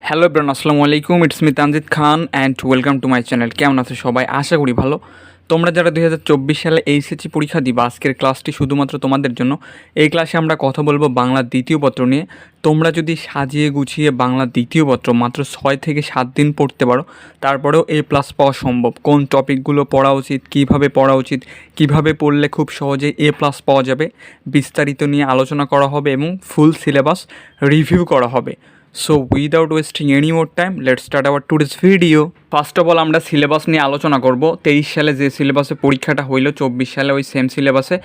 Hello everyone, আসসালামু আলাইকুম। It's me Tanzid Khan and welcome to my channel. কেমন আছো সবাই? আশা করি ভালো। তোমরা যারা 2024 সালে এইচএসসি পরীক্ষা দিবা, আজকের ক্লাসটি শুধুমাত্র তোমাদের জন্য। এই ক্লাসে আমরা কথা বলবো বাংলার দ্বিতীয় পত্র নিয়ে। তোমরা যদি সাজিয়ে গুছিয়ে বাংলার দ্বিতীয় পত্র মাত্র 6 থেকে 7 দিন পড়তে পারো, তারপরেও A+ পাওয়া সম্ভব। কোন টপিকগুলো পড়া উচিত, কিভাবে পড়া উচিত, কিভাবে পড়লে খুব সহজে A+ পাওয়া যাবে, বিস্তারিত নিয়ে আলোচনা করা হবে এবং ফুল সিলেবাস রিভিউ করা হবে। So without wasting any more time, let's start our today's video. First of all আমরা সিলেবাস নিয়ে আলোচনা করব। 23 সালে যে সিলেবাসে পরীক্ষাটা হইলো, 24 সালে ওই সেম সিলেবাসে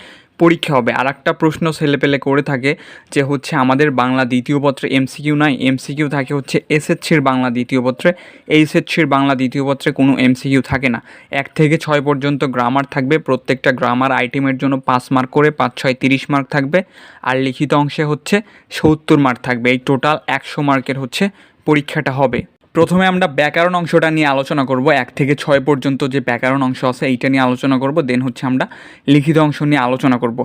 পরীক্ষা হবে। আর একটা প্রশ্ন ছেলেপেলে করে থাকে যে হচ্ছে আমাদের বাংলা দ্বিতীয় পত্রে এমসিকিউ নাই, এমসিকিউ থাকে হচ্ছে এসএসসির বাংলা দ্বিতীয় পত্রে। এইচএসসির বাংলা দ্বিতীয় পত্রে কোনো এমসিকিউ থাকে না। 1 থেকে 6 পর্যন্ত গ্রামার থাকবে, প্রত্যেকটা গ্রামার আইটেমের জন্য 5 মার্ক করে, 5 6 30 মার্ক থাকবে। আর লিখিত অংশে হচ্ছে 70 মার্ক থাকবে। এই টোটাল 100 মার্কের হচ্ছে পরীক্ষাটা হবে। প্রথমে আমরা ব্যাকরণ অংশটা নিয়ে আলোচনা করব। 1 থেকে 6 পর্যন্ত যে ব্যাকরণ অংশ আছে এইটা নিয়ে আলোচনা করব, দেন হচ্ছে আমরা লিখিত অংশ নিয়ে আলোচনা করব।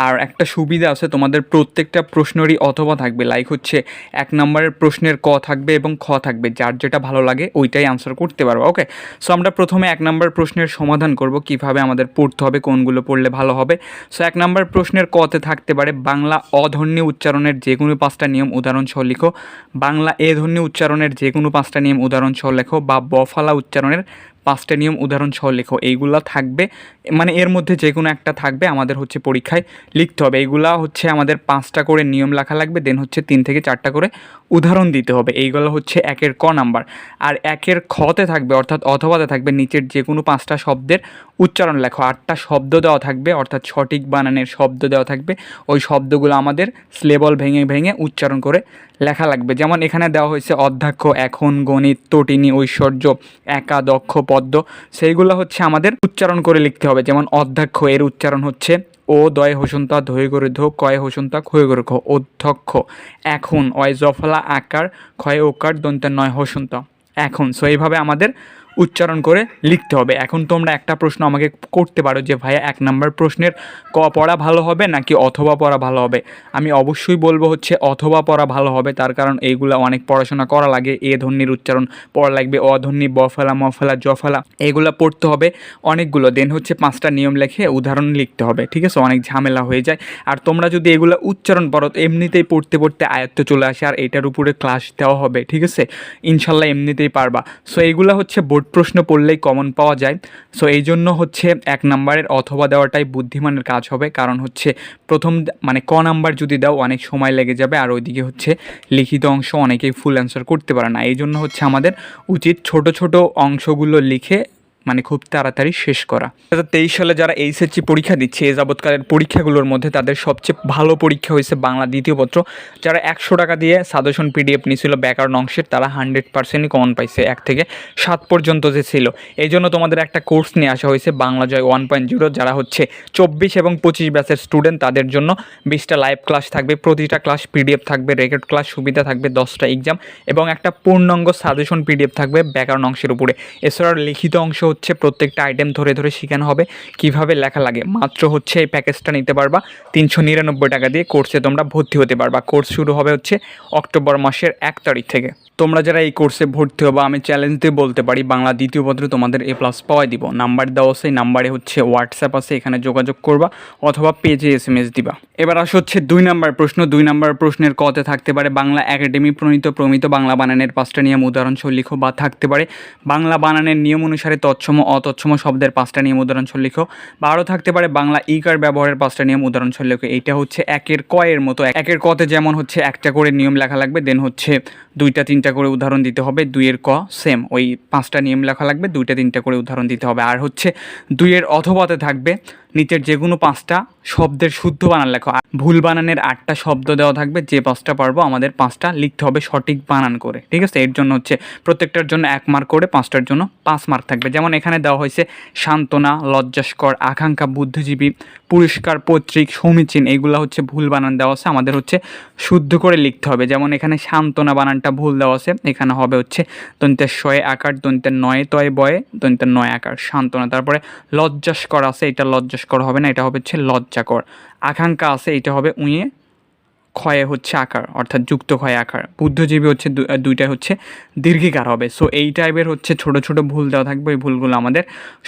আর একটা সুবিধা আছে, তোমাদের প্রত্যেকটা প্রশ্নেরই অথবা থাকবে। লাইক হচ্ছে 1 নম্বরের প্রশ্নের ক থাকবে এবং খ থাকবে, যার যেটা ভালো লাগে ওইটাই আনসার করতে পারবো। ওকে, সো আমরা প্রথমে 1 নম্বর প্রশ্নের সমাধান করব, কিভাবে আমাদের পড়তে হবে, কোনগুলো পড়লে ভালো হবে। সো 1 নম্বর প্রশ্নের কতে থাকতে পারে বাংলা অধ্বনি উচ্চারণের যে কোনো 5টা নিয়ম উদাহরণসহ লিখো, বাংলা এ ধ্বনি উচ্চারণের যে কোনো 5টা নিয়ম উদাহরণসহ লেখো, বা বফালা উচ্চারণের 5টা নিয়ম উদাহরণসহ লেখো। এইগুলা থাকবে, মানে এর মধ্যে যে কোনো একটা থাকবে, আমাদের হচ্ছে পরীক্ষায় লিখতে হবে। এইগুলা হচ্ছে আমাদের 5টা করে নিয়ম লেখা লাগবে, দেন হচ্ছে 3 থেকে 4টা করে উদাহরণ দিতে হবে। এইগুলো হচ্ছে 1-এর ক নাম্বার। আর 1-এর খতে থাকবে, অর্থাৎ অথবাতে থাকবে নিচের যে কোনো 5টা শব্দের উচ্চারণ লেখো। 8টা শব্দ দেওয়া থাকবে, অর্থাৎ সঠিক বানানের শব্দ দেওয়া থাকবে। ওই শব্দগুলো আমাদের স্লেবল ভেঙে ভেঙে উচ্চারণ করে লেখা লাগবে। যেমন এখানে দেওয়া হয়েছে অধ্যক্ষ, এখন, গণিত, তটিনী, ঐশ্বর্য, একা, দক্ষ, পদ্য। সেইগুলো হচ্ছে আমাদের উচ্চারণ করে লিখতে হবে। যেমন অধ্যক্ষ এর উচ্চারণ হচ্ছে ও দয় হসন্তা ধয় করে ধো, কয় হসন্তা ক্ষয় করে খ, অধ্যক্ষ। এখন অয় জফলা আকার, ক্ষয় ওকার দন্তের নয় হসন্তা, এখন। সো এইভাবে আমাদের উচ্চারণ করে লিখতে হবে। এখন তোমরা একটা প্রশ্ন আমাকে করতে পারো যে ভাইয়া 1 নম্বর প্রশ্নের ক পড়া ভালো হবে নাকি অথবা পড়া ভালো হবে? আমি অবশ্যই বলবো হচ্ছে অথবা পড়া ভালো হবে। তার কারণ এইগুলো অনেক পড়াশোনা করা লাগে। এ ধ্বনির উচ্চারণ পড়া লাগবে, অধ্বনি, বফলা, মফলা, জফলা, এগুলো পড়তে হবে অনেকগুলো। দেন হচ্ছে 5টা নিয়ম লেখে উদাহরণ লিখতে হবে। ঠিক আছে, অনেক ঝামেলা হয়ে যায়। আর তোমরা যদি এগুলো উচ্চারণ পড়ো, এমনিতেই পড়তে পড়তে আয়ত্ত চলে আসে, আর এটার উপরে ক্লাস দেওয়া হবে। ঠিক আছে, ইনশাল্লাহ এমনিতেই পারবা। সো এইগুলো হচ্ছে বোর্ড প্রশ্ন পড়লেই কমন পাওয়া যায়। সো এই জন্য হচ্ছে 1 নম্বরের অথবা দেওয়াটাই বুদ্ধিমানের কাজ হবে। কারণ হচ্ছে প্রথম মানে ক নাম্বার যদি দাও অনেক সময় লেগে যাবে, আর ওইদিকে হচ্ছে লিখিত অংশ অনেকেই ফুল অ্যান্সার করতে পারে না। এই জন্য হচ্ছে আমাদের উচিত ছোট ছোট অংশগুলো লিখে মানে খুব তাড়াতাড়ি শেষ করা। 2023 সালে যারা এইচএসসি পরীক্ষা দিচ্ছে, এ যাবৎকালের পরীক্ষাগুলোর মধ্যে তাদের সবচেয়ে ভালো পরীক্ষা হয়েছে বাংলা দ্বিতীয় পত্র। যারা 100 টাকা দিয়ে সাজেশন পিডিএফ নিয়েছিল ব্যাকরণ অংশের, তারা 100%ই কমন পাইছে 1 থেকে 7 পর্যন্ত যে ছিল। এই জন্য তোমাদের একটা কোর্স নিয়ে আসা হয়েছে বাংলা জয় 1.0। যারা হচ্ছে 24 এবং 25 ব্যাচের স্টুডেন্ট, তাদের জন্য 20টা লাইভ ক্লাস থাকবে, প্রতিটা ক্লাস পিডিএফ থাকবে, রেকর্ড ক্লাস সুবিধা থাকবে, 10টা এক্সাম এবং একটা পূর্ণাঙ্গ সাজেশন পিডিএফ থাকবে ব্যাকরণ অংশের উপরে। এছাড়াও লিখিত অংশ হচ্ছে প্রত্যেকটা আইটেম ধরে ধরে শেখানো হবে কিভাবে লেখা লাগে। মাত্র হচ্ছে এই প্যাকেজটা নিতে পারবা 399 টাকা দিয়ে। কোর্সে তোমরা ভর্তি হতে পারবা। কোর্স শুরু হবে হচ্ছে অক্টোবর মাসের 1 তারিখ থেকে। তোমরা যারা এই কোর্সে ভর্তি হবা, আমি চ্যালেঞ্জ দিয়ে বলতে পারি বাংলা দ্বিতীয় পত্রে তোমাদের A+ পাওয়াই দিব। নাম্বার দেওয়া আছে, নাম্বারে হচ্ছে হোয়াটসঅ্যাপ আছে, এখানে যোগাযোগ করবা অথবা পেজে SMS দিবা। এবার আসো হচ্ছে 2 নম্বর প্রশ্ন। 2 নম্বর প্রশ্নের কতে থাকতে পারে বাংলা একাডেমি প্রমিত বাংলা বানানের 5টা নিয়ম উদাহরণসহ লিখো, বা থাকতে পারে বাংলা বানানের নিয়ম অনুসারে তৎসম অতৎসম শব্দের 5টা নিয়ম উদাহরণসহ লিখো, বা আরও থাকতে পারে বাংলা ইকার ব্যবহারের 5টা নিয়ম উদাহরণসহ লিখো। এইটা হচ্ছে 1-এর ক এর মতো। 1-এর কতে যেমন হচ্ছে 1টা করে নিয়ম লেখা লাগবে, দেন হচ্ছে 2টা 3টা করে উদাহরণ দিতে হবে। 2-এর ক সেম, ওই 5টা নিয়ম লেখা লাগবে, 2টা 3টা করে উদাহরণ দিতে হবে। আর হচ্ছে 2-এর অথবাতে থাকবে নিচের যে কোনো 5টা শব্দের শুদ্ধ বানান লেখো। ভুল বানানের 8টা শব্দ দেওয়া থাকবে, যে 5টা পারবো আমাদের 5টা লিখতে হবে সঠিক বানান করে। ঠিক আছে, এর জন্য হচ্ছে প্রত্যেকটার জন্য 1 মার্ক করে, 5টার জন্য 5 মার্ক থাকবে। যেমন এখানে দেওয়া হয়েছে সান্ত্বনা, লজ্জাস্কর, আকাঙ্ক্ষা, বুদ্ধিজীবী, পুরস্কার, পৈতৃক, সমীচীন। এইগুলো হচ্ছে ভুল বানান দেওয়া আছে, আমাদের হচ্ছে শুদ্ধ করে লিখতে হবে। যেমন এখানে সান্ত্বনা বানানটা ভুল দেওয়া আছে, এখানে হবে হচ্ছে দন্তের শয়ে আকার, দন্তের নয়ে তয় বয়ে, দন্তের নয় আকার, সান্ত্বনা। তারপরে লজ্জাস্কর আছে, এটা লজ্জাস্কর হবে না, এটা হবে হচ্ছে লজ্জাকর। আকাঙ্ক্ষা আছে, এটা হবে উঁয়ে ক্ষয়ে হচ্ছে আকার, অর্থাৎ যুক্ত ক্ষয় আকার। বুদ্ধিজীবী হচ্ছে দুইটাই হচ্ছে দীর্ঘিকার হবে। সো এই টাইপের হচ্ছে ছোট ছোট ভুল দেওয়া থাকবে, ওই ভুলগুলো আমাদের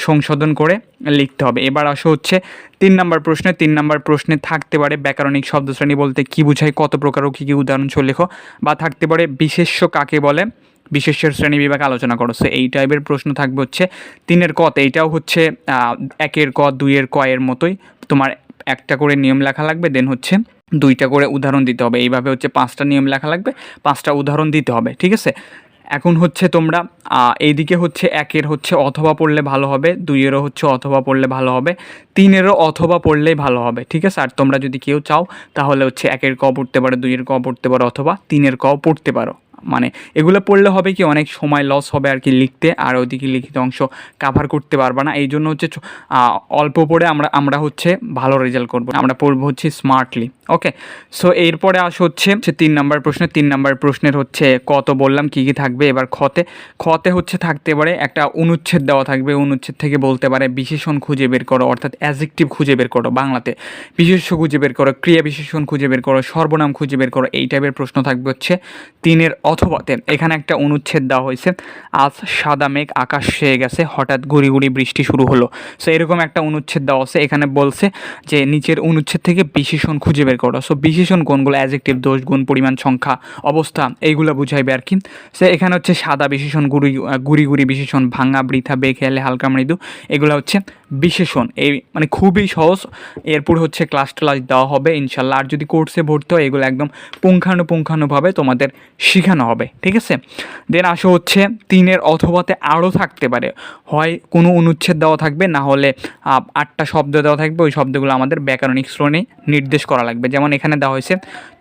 সংশোধন করে লিখতে হবে। এবার আসো হচ্ছে 3 নম্বর প্রশ্নে। 3 নম্বর প্রশ্নে থাকতে পারে ব্যাকরণিক শব্দশ্রেণী বলতে কী বোঝায়, কত প্রকার ও কী কী উদাহরণ সহ লেখো, বা থাকতে পারে বিশেষ্য কাকে বলে, বিশেষ্যের শ্রেণী বিভাগ আলোচনা করো। সো এই টাইপের প্রশ্ন থাকবে হচ্ছে 3-এর কতে। এইটাও হচ্ছে 1-এর ক 2-এর ক এর মতোই, তোমার একটা করে নিয়ম লেখা লাগবে, দেন হচ্ছে 2টা করে উদাহরণ দিতে হবে। এইভাবে হচ্ছে 5টা নিয়ম লেখা লাগবে, 5টা উদাহরণ দিতে হবে, ঠিক আছে। এখন হচ্ছে তোমরা এইদিকে হচ্ছে 1-এর হচ্ছে অথবা পড়লে ভালো হবে, 2-এরও হচ্ছে অথবা পড়লে ভালো হবে, 3-এরও অথবা পড়লেই ভালো হবে, ঠিক আছে। আর তোমরা যদি কেউ চাও তাহলে হচ্ছে 1-এর ক পড়তে পারো, 2-এর ক পড়তে পারো, অথবা 3-এর ক পড়তে পারো। মানে এগুলো পড়লে হবে কি, অনেক সময় লস হবে আর কি লিখতে, আর ওইদিকে লিখিত অংশ কাভার করতে পারবা না। এই জন্য হচ্ছে অল্প পড়ে আমরা হচ্ছে ভালো রেজাল্ট করবো, আমরা পড়বো হচ্ছে স্মার্টলি। ওকে, সো এরপরে আসো হচ্ছে 3 নম্বর প্রশ্ন। 3 নম্বর প্রশ্নের হচ্ছে কত বললাম কী কী থাকবে। এবার খতে হচ্ছে থাকতে পারে একটা অনুচ্ছেদ দেওয়া থাকবে, অনুচ্ছেদ থেকে বলতে পারে বিশেষণ খুঁজে বের করো, অর্থাৎ অ্যাডজেক্টিভ খুঁজে বের করো, বাংলাতে বিশেষ্য খুঁজে বের করো, ক্রিয়া বিশেষণ খুঁজে বের করো, সর্বনাম খুঁজে বের করো। এই টাইপের প্রশ্ন থাকবে হচ্ছে 3-এর অথবাতে। এখানে একটা অনুচ্ছেদ দেওয়া হয়েছে, আজ সাদা মেঘ আকাশ ছেয়ে গেছে, হঠাৎ গুড়ি গুড়ি বৃষ্টি শুরু হলো। সো এরকম একটা অনুচ্ছেদ দেওয়া আছে। এখানে বলছে যে নিচের অনুচ্ছেদ থেকে বিশেষণ খুঁজে বের করো। সো বিশেষণ কোনগুলো, অ্যাডজেক্টিভ, দোষ, গুণ, পরিমাণ, সংখ্যা, অবস্থা, এইগুলো বুঝাইবে আর কি। সে এখানে হচ্ছে সাদা বিশেষণ, গুড়ি গুড়ি বিশেষণ, ভাঙা, বৃথা, বেখেয়ালে, হালকা, মৃদু, এগুলো হচ্ছে বিশেষণ। এই মানে খুবই সহজ। এরপর হচ্ছে ক্লাস দেওয়া হবে ইনশাল্লাহ। আর যদি কোর্সে ভর্তি হয় এগুলো একদম পুঙ্খানুপুঙ্খানুভাবে তোমাদের শেখানো হবে, ঠিক আছে। দেন আসো হচ্ছে 3-এর অথবাতে আরও থাকতে পারে, হয় কোনো অনুচ্ছেদ দেওয়া থাকবে, না হলে 8টা শব্দ দেওয়া থাকবে। ওই শব্দগুলো আমাদের ব্যাকরণিক শ্রেণী নির্দেশ করা লাগবে। যেমন এখানে দেওয়া হয়েছে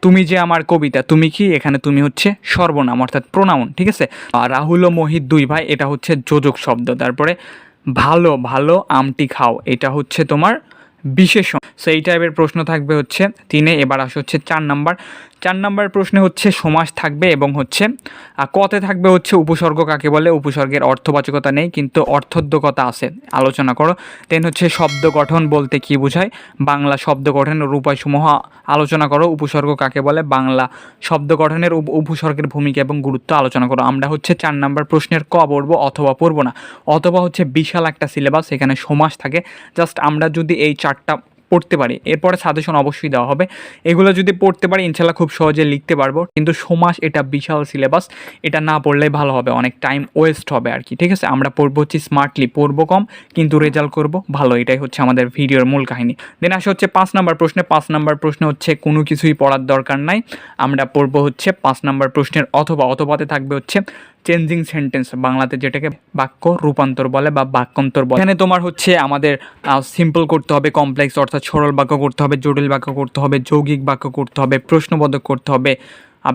তুমি যে আমার কবিতা, তুমি কি, এখানে তুমি হচ্ছে সর্বনাম অর্থাৎ প্রোনাউন, ঠিক আছে। রাহুল ও মোহিত 2 ভাই, এটা হচ্ছে যোজক শব্দ। তারপরে ভালো ভালো আমটি খাও, এটা হচ্ছে তোমার বিশেষণ। সো এই টাইপের প্রশ্ন থাকবে হচ্ছে 3-এ। এবার আসে হচ্ছে 4 নাম্বার প্রশ্নে হচ্ছে সমাস থাকবে, এবং হচ্ছে কতে থাকবে হচ্ছে উপসর্গ কাকে বলে, উপসর্গের অর্থবাচকতা নেই কিন্তু অর্থোদ্যোগতা আছে, আলোচনা করো। দেন হচ্ছে শব্দ গঠন বলতে কি বোঝায়, বাংলা শব্দ গঠনের উপায়সমূহ আলোচনা করো। উপসর্গ কাকে বলে, বাংলা শব্দ গঠনের উপসর্গের ভূমিকা এবং গুরুত্ব আলোচনা করো। আমরা হচ্ছে 4 নাম্বার প্রশ্নের ক পড়বো, অথবা পড়বো না। অথবা হচ্ছে বিশাল একটা সিলেবাস, এখানে সমাস থাকে। জাস্ট আমরা যদি এই 4টা পড়তে পারি, এরপরে সাজেশন অবশ্যই দেওয়া হবে, এগুলো যদি পড়তে পারি ইনশাল্লাহ খুব সহজে লিখতে পারবো। কিন্তু সমাস এটা বিশাল সিলেবাস, এটা না পড়লেই ভালো হবে, অনেক টাইম ওয়েস্ট হবে আর কি, ঠিক আছে। আমরা পড়বো হচ্ছে স্মার্টলি, পড়বো কম কিন্তু রেজাল্ট করব ভালো, এটাই হচ্ছে আমাদের ভিডিওর মূল কাহিনী। দেন আসে হচ্ছে 5 নাম্বার প্রশ্নে। 5 নাম্বার প্রশ্নে হচ্ছে কোনো কিছুই পড়ার দরকার নাই, আমরা পড়বো হচ্ছে 5 নাম্বার প্রশ্নের অথবাতে থাকবে হচ্ছে চেঞ্জিং সেন্টেন্স, বাংলাতে যেটাকে বাক্য রূপান্তর বলে বা বাক্যান্তর বলে। এখানে তোমার হচ্ছে আমাদের সিম্পল করতে হবে, কমপ্লেক্স অর্থাৎ সরল বাক্য করতে হবে, জটিল বাক্য করতে হবে, যৌগিক বাক্য করতে হবে, প্রশ্নবোধক করতে হবে,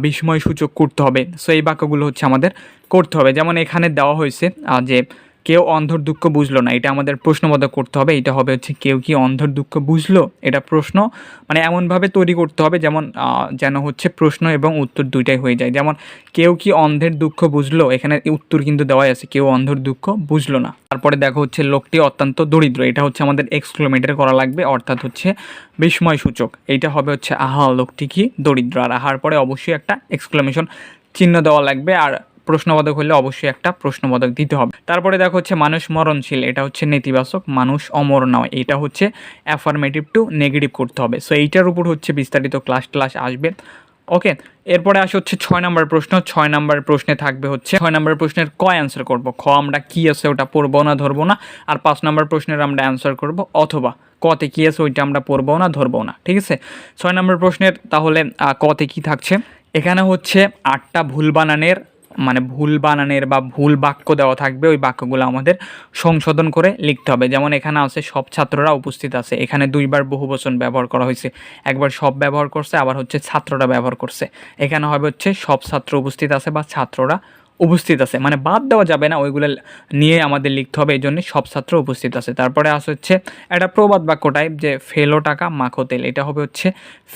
বিস্ময়সূচক করতে হবে। সো এই বাক্যগুলো হচ্ছে আমাদের করতে হবে। যেমন এখানে দেওয়া হয়েছে যে কেউ অন্ধর দুঃখ বুঝলো না, এটা আমাদের প্রশ্নবোধক করতে হবে। এটা হবে হচ্ছে কেউ কি অন্ধর দুঃখ বুঝলো, এটা প্রশ্ন, মানে এমনভাবে তৈরি করতে হবে যেন হচ্ছে প্রশ্ন এবং উত্তর দুইটাই হয়ে যায়। যেমন কেউ কি অন্ধের দুঃখ বুঝলো, এখানে উত্তর কিন্তু দেওয়াই আছে, কেউ অন্ধর দুঃখ বুঝলো না। তারপরে দেখো হচ্ছে লোকটি অত্যন্ত দরিদ্র, এটা হচ্ছে আমাদের এক্সক্লেমেটর করা লাগবে, অর্থাৎ হচ্ছে বিস্ময়সূচক। এইটা হবে হচ্ছে আহা লোকটি কি দরিদ্র, আর আহার পরে অবশ্যই একটা এক্সক্লেমেশন চিহ্ন দেওয়া লাগবে, আর প্রশ্নবোধক হলে অবশ্যই একটা প্রশ্নবোধক দিতে হবে। তারপরে দেখো হচ্ছে মানুষ মরণশীল, এটা হচ্ছে নেতিবাচক, মানুষ অমর নয়, এটা হচ্ছে অ্যাফার্মেটিভ টু নেগেটিভ করতে হবে। সো এইটার উপর হচ্ছে বিস্তারিত ক্লাস আসবে। ওকে, এরপরে আসে হচ্ছে 6 নাম্বার প্রশ্ন। 6 নাম্বার প্রশ্নে থাকবে হচ্ছে 6 নাম্বার প্রশ্নের ক অ্যান্সার করব, খ আমরা কি আছে ওটা পড়বো না ধরবো না, আর 5 নাম্বার প্রশ্নের আমরা অ্যান্সার করব, অথবা কতে কি আছে ওইটা আমরা পড়বো না ধরবো না, ঠিক আছে। 6 নাম্বার প্রশ্নের তাহলে কতে কি থাকছে, এখানে হচ্ছে 8টা ভুল বানানের বা ভুল বাক্য দেওয়া থাকবে। ওই বাক্যগুলো আমাদের সংশোধন করে লিখতে হবে। যেমন এখানে আছে সব ছাত্ররা উপস্থিত আছে, এখানে 2বার বহুবচন ব্যবহার করা হয়েছে, একবার সব ব্যবহার করছে, আবার হচ্ছে ছাত্ররা ব্যবহার করছে। এখানে হবে হচ্ছে সব ছাত্র উপস্থিত আছে বা ছাত্ররা উপস্থিত আছে, মানে বাদ দেওয়া যাবে না, ওইগুলো নিয়ে আমাদের লিখতে হবে, এই জন্য সব ছাত্র উপস্থিত আছে। তারপরে আসে হচ্ছে একটা প্রবাদ বাক্য টাইপ, যে ফেলো টাকা মাখো তেল, এটা হবে হচ্ছে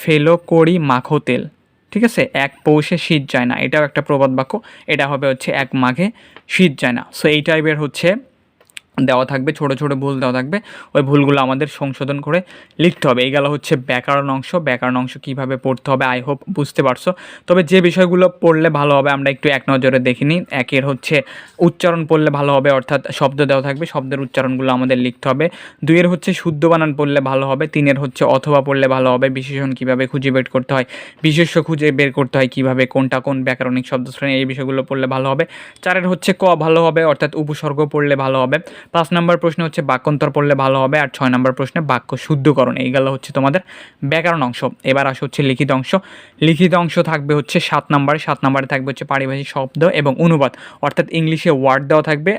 ফেলো কড়ি মাখো তেল, ঠিক আছে। এক পৌষে শীত যায় না, এটাও একটা প্রবাদ বাক্য, এটা হবে হচ্ছে এক মাঘে শীত যায় না। সো এই টাইপের হচ্ছে দেওয়া থাকবে, ছোট ছোট ভুল দেওয়া থাকবে, ওই ভুলগুলো আমাদের সংশোধন করে লিখতে হবে। এই গেল হচ্ছে ব্যাকরণ অংশ। ব্যাকরণ অংশ কীভাবে পড়তে হবে আই হোপ বুঝতে পারছো। তবে যে বিষয়গুলো পড়লে ভালো হবে আমরা একটু এক নজরে দেখে নিই। একের হচ্ছে উচ্চারণ পড়লে ভালো হবে, অর্থাৎ শব্দ দেওয়া থাকবে, শব্দের উচ্চারণগুলো আমাদের লিখতে হবে। দুইয়ের হচ্ছে শুদ্ধ বানান পড়লে ভালো হবে। তিনের হচ্ছে অথবা পড়লে ভালো হবে। বিশেষণ কীভাবে খুঁজে বের করতে হয়, বিশেষ্য খুঁজে বের করতে হয় কীভাবে, কোনটা কোন ব্যাকরণিক শব্দ শ্রেণী, এই বিষয়গুলো পড়লে ভালো হবে। চারের হচ্ছে ক ভালো হবে, অর্থাৎ উপসর্গ পড়লে ভালো হবে। 5 নম্বর প্রশ্নে হচ্ছে বাক্যান্তর পড়লে ভালো হবে। আর 6 নম্বর প্রশ্নে বাক্য শুদ্ধকরণ। এই গেল হচ্ছে তোমাদের ব্যাকরণ অংশ। এবার আসে হচ্ছে লিখিত অংশ। লিখিত অংশ থাকবে হচ্ছে 7 নম্বরে। 7 নম্বরে থাকবে হচ্ছে পারিভাষিক শব্দ এবং অনুবাদ, অর্থাৎ ইংলিশে ওয়ার্ড দেওয়া থাকবে,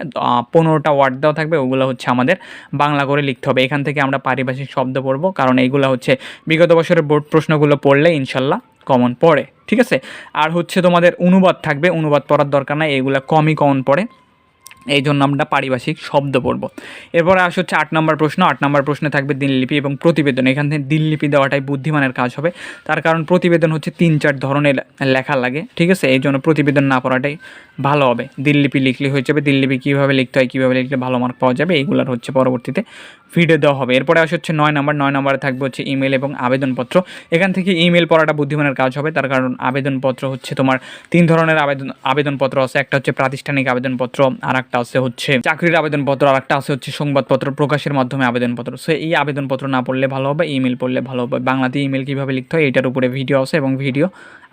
15টা ওয়ার্ড দেওয়া থাকবে, ওগুলো হচ্ছে আমাদের বাংলা করে লিখতে হবে। এখান থেকে আমরা পারিভাষিক শব্দ পড়বো, কারণ এইগুলো হচ্ছে বিগত বছরের বোর্ড প্রশ্নগুলো পড়লে ইনশাল্লাহ কমন পড়ে, ঠিক আছে। আর হচ্ছে তোমাদের অনুবাদ থাকবে, অনুবাদ পড়ার দরকার নাই, এগুলো কমই কমন পড়ে, এই জন্য আমরা পারিভাষিক শব্দ পড়ব। এরপরে আসে হচ্ছে 8 নম্বর প্রশ্ন। 8 নম্বর প্রশ্নে থাকবে দিনলিপি এবং প্রতিবেদন। এখান থেকে দিনলিপি দেওয়াটাই বুদ্ধিমানের কাজ হবে, তার কারণ প্রতিবেদন হচ্ছে 3-4 ধরনের লেখা লাগে, ঠিক আছে, এই জন্য প্রতিবেদন না পড়াটাই ভালো হবে। দিনলিপি লিখলে হয়ে যাবে। দিনলিপি কীভাবে লিখতে হয়, কীভাবে লিখলে ভালো মার্ক পাওয়া যাবে, এইগুলোর হচ্ছে পরবর্তীতে ভিডিও দেওয়া হবে। এরপরে আসে হচ্ছে 9 নম্বর। 9 নম্বরে থাকবে হচ্ছে ইমেল এবং আবেদনপত্র। এখান থেকে ইমেল পড়াটা বুদ্ধিমানের কাজ হবে, তার কারণ আবেদনপত্র হচ্ছে তোমার 3 ধরনের আবেদনপত্র আছে। একটা হচ্ছে প্রাতিষ্ঠানিক আবেদনপত্র, আর একটা আছে হচ্ছে চাকরির আবেদনপত্র, আর একটা আছে হচ্ছে সংবাদপত্র প্রকাশের মাধ্যমে আবেদনপত্র। সো এই আবেদনপত্র না পড়লে ভালো হবে, ইমেল পড়লে ভালো হবে। বাংলাতে ইমেল কীভাবে লিখতে হয় এটার উপরে ভিডিও আছে এবং ভিডিও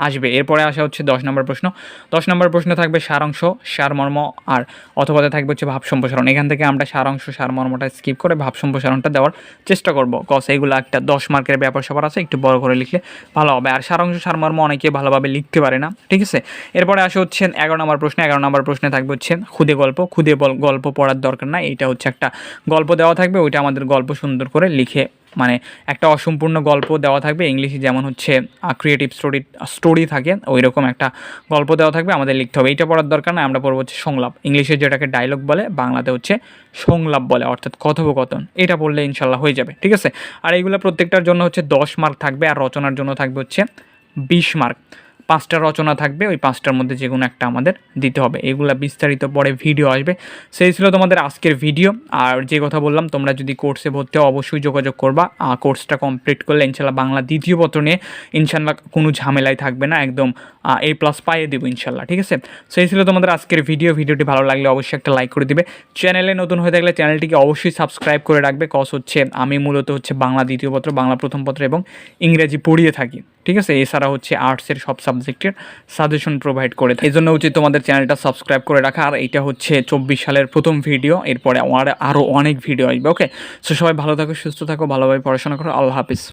আসবে। এরপরে আসা হচ্ছে 10 নম্বর প্রশ্ন। 10 নম্বর প্রশ্নে থাকবে সারাংশ, সারমর্ম, আর অথবাতে থাকবে হচ্ছে ভাব সম্প্রসারণ। এখান থেকে আমরা সারাংশ সারমর্মটা স্কিপ করে ভাব সম্প্রসারণটা দেওয়ার চেষ্টা করব, কজ এইগুলো একটা 10 মার্কের ব্যাপার স্যাপার আছে, একটু বড় করে লিখলে ভালো হবে। আর সারাংশ সারমর্ম অনেকে ভালোভাবে লিখতে পারে না, ঠিক আছে। এরপরে আসা হচ্ছে 11 নম্বর প্রশ্ন। 11 নম্বর প্রশ্নে থাকবে হচ্ছে খুদে গল্প। খুদে গল্প পড়ার দরকার নাই, এইটা হচ্ছে একটা গল্প দেওয়া থাকবে, ওইটা আমাদের গল্প সুন্দর করে লিখে, মানে একটা অসম্পূর্ণ গল্প দেওয়া থাকবে, ইংলিশে যেমন হচ্ছে ক্রিয়েটিভ স্টোরি থাকে, ওই রকম একটা গল্প দেওয়া থাকবে, আমাদের লিখতে হবে। এইটা পড়ার দরকার না, আমরা পড়বো হচ্ছে সংলাপ। ইংলিশে যেটাকে ডায়লগ বলে, বাংলাতে হচ্ছে সংলাপ বলে, অর্থাৎ কথোপকথন। এটা পড়লে ইনশাল্লাহ হয়ে যাবে, ঠিক আছে। আর এইগুলো প্রত্যেকটার জন্য হচ্ছে 10 মার্ক থাকবে, আর রচনার জন্য থাকবে হচ্ছে 20 মার্ক। 5টা রচনা থাকবে, ওই 5টার মধ্যে যে কোনো একটা আমাদের দিতে হবে। এগুলা বিস্তারিত পরে ভিডিও আসবে। সেই ছিল তোমাদের আজকের ভিডিও। আর যে কথা বললাম, তোমরা যদি কোর্সে ভর্তি হও অবশ্যই যোগাযোগ করবা। কোর্সটা কমপ্লিট করলে ইনশাল্লাহ বাংলা দ্বিতীয় পত্র নিয়ে ইনশাল্লাহ কোনো ঝামেলাই থাকবে না, একদম A+ পাইয়ে দেবো ইনশাল্লাহ, ঠিক আছে। সেই ছিল তোমাদের আজকের ভিডিওটি ভালো লাগলে অবশ্যই একটা লাইক করে দিবে। চ্যানেলে নতুন হয়ে থাকলে চ্যানেলটিকে অবশ্যই সাবস্ক্রাইব করে রাখবে, কজ হচ্ছে আমি মূলত হচ্ছে বাংলা দ্বিতীয় পত্র, বাংলা প্রথম পত্র এবং ইংরেজি পড়িয়ে থাকি, ঠিক আছে। এছাড়া হচ্ছে আর্টসের সব সাবজেক্টের সাজেশন প্রোভাইড করে থাকে, এই জন্য উচিত তোমাদের চ্যানেলটা সাবস্ক্রাইব করে রাখা। আর এটা হচ্ছে 24 সালের প্রথম ভিডিও, এরপরে আরও অনেক ভিডিও আসবে, ওকে। সো সবাই ভালো থাকো, সুস্থ থাকো, ভালোভাবে পড়াশোনা করো। আল্লাহ হাফিজ।